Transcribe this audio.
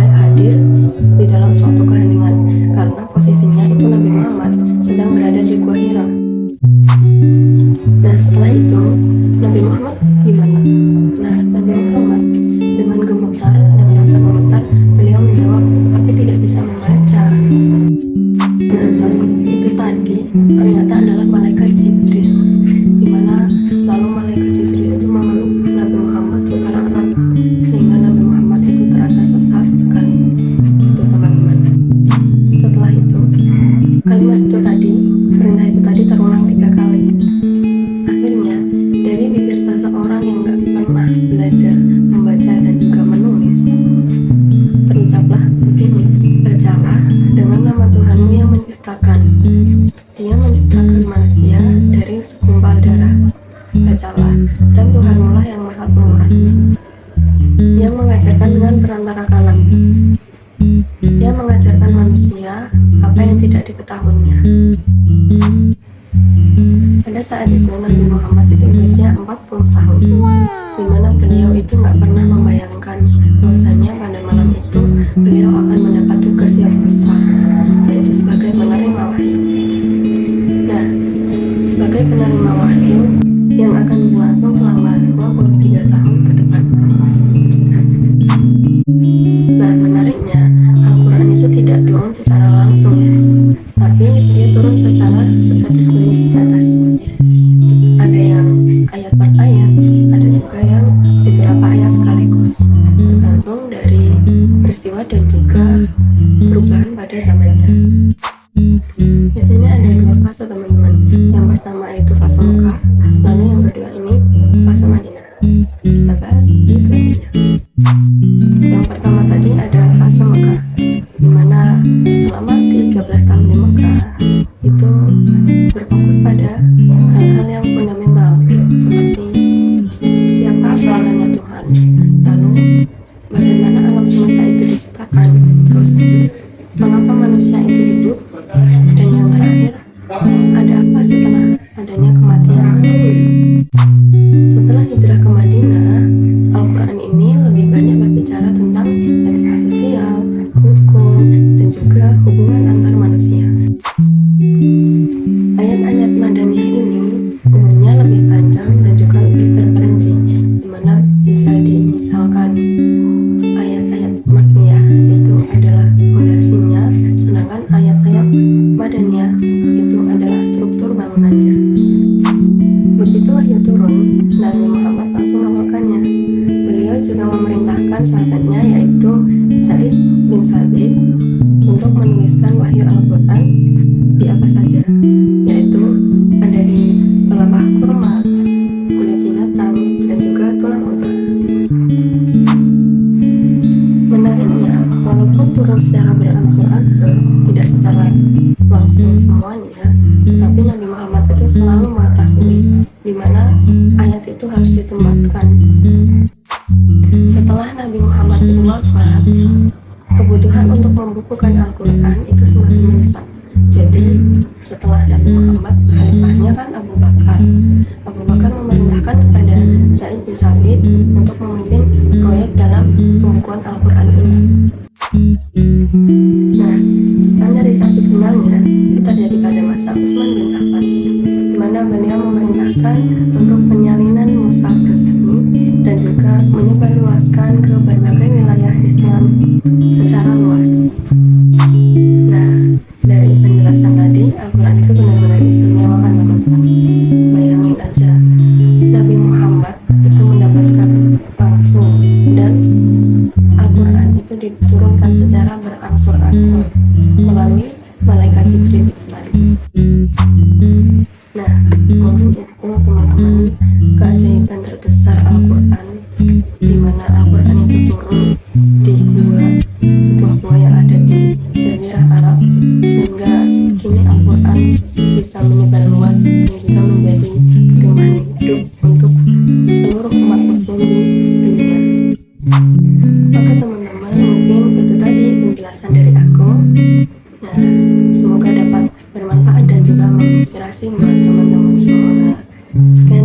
hadir di dalam suatu keheningan, karena posisinya itu Nabi Muhammad sedang berada di Gua Hira. Nah, setelah itu Nabi Muhammad gimana? Nah, Nabi Muhammad dengan rasa gemetar, beliau menjawab, "Aku tidak bisa membaca." Nah, sosok itu tadi ternyata adalah malaikat Jibril, di mana lalu malaikat Jibril itu memeluk Nabi Muhammad secara erat sehingga Nabi Muhammad itu terasa sesak sekali. Itu teman-teman. Setelah itu kalimat itu tadi, perintah itu tadi terulang 3 kali. Akhirnya dari bibir seseorang yang gak pernah belajar membaca dan juga menulis, terucaplah begini, "Bacalah dengan nama Tuhanmu yang menciptakan. Dia menciptakan manusia dari segumpal darah. Bacalah, dan Tuhanmu lah yang maha pemurah, yang mengajarkan dengan perantara kalam. Dia mengajarkan manusia apa yang tidak diketahuinya." Pada saat itu Nabi Muhammad itu berusia 40 tahun, di mana beliau itu gak pernah membayangkan bahwasanya pada malam itu beliau akan mendapat tugas yang besar, yaitu sebagai penerima wahyu. Nah, sebagai penerima wahyu yang akan berlangsung selama 23 tahun ke depan. Nah, menariknya Al-Quran itu tidak turun secara langsung, tapi dia turun secara status demi status. Ada yang ayat per ayat, ada juga yang beberapa ayat sekaligus, tergantung dari peristiwa dan juga perubahan pada zamannya. Biasanya ada 2 fase teman-teman. Yang pertama yaitu fase Mekah, lalu yang kedua ini fase Madinah. Kita bahas di selanjutnya. Yang pertama tadi ada fase Mekah, di mana selama 13 tahun di Mekah itu berfokus pada hal-hal yang fundamental seperti siapa asalnya Tuhan, lalu bagaimana alam semesta itu diciptakan, terus mengapa manusia itu hidup, dan yang terakhir ada apa setelah adanya kematian. Setelah hijrah ke Madinah, Al-Quran ini lebih banyak berbicara tentang etika sosial, hukum, dan juga hubungan antar manusia. Ayat-ayat Madaniyah ini umumnya lebih panjang dan juga lebih terperinci, di mana bisa dimisalkan ayat-ayat Makkiyah itu adalah fondasinya, sedangkan ayat-ayat Madaniyah itu adalah struktur bangunannya. Begitu wahyu turun, Nabi Muhammad langsung melakukannya. Beliau juga memerintahkan sahabatnya yaitu Zaid bin Sabit untuk menuliskan wahyu Al-Quran di apa saja, yaitu ada di pelepah kurma, kulit binatang, dan juga tulang unta. Menariknya, walaupun turun secara berangsur-angsur, tidak secara langsung semuanya, tapi Nabi Muhammad itu selalu mengetahui di mana ayat itu harus ditempatkan. Setelah Nabi Muhammad itu wafat, kebutuhan untuk membukukan Al-Quran itu semakin mendesak. Jadi setelah Nabi Muhammad, khalifahnya kan Abu Bakar. Abu Bakar memerintahkan kepada Zaid bin Sabit untuk memimpin proyek dalam pembukuan Al-Quran ini. Nah, standarisasi finalnya itu terjadi pada masa Utsman bin Affan, di mana beliau memerintahkan untuk penyalinan mushaf resmi dan juga menyebarluaskan ke berbagai wilayah Islam secara luas. Nah, dari penjelasan tadi, Al-Quran itu benar-benar istimewa kan teman-teman. Bayangin aja, Nabi Muhammad itu mendapatkan langsung, dan Al-Quran itu diturunkan secara berangsur-angsur melalui malaikat Jibril itu tadi. Nah, mungkin itu teman-teman keajaiban terbesar Al-Quran, di mana Al-Quran itu turun di sebuah gua yang ada di Jazirah Arab, sehingga kini Al-Quran bisa menyebar luas dan juga menjadi pedoman hidup untuk seluruh umat muslim di dunia. Oke teman-teman, mungkin itu tadi penjelasan dari aku. Nah, semoga dapat bermanfaat dan juga menginspirasi buat teman-teman semua. Sekian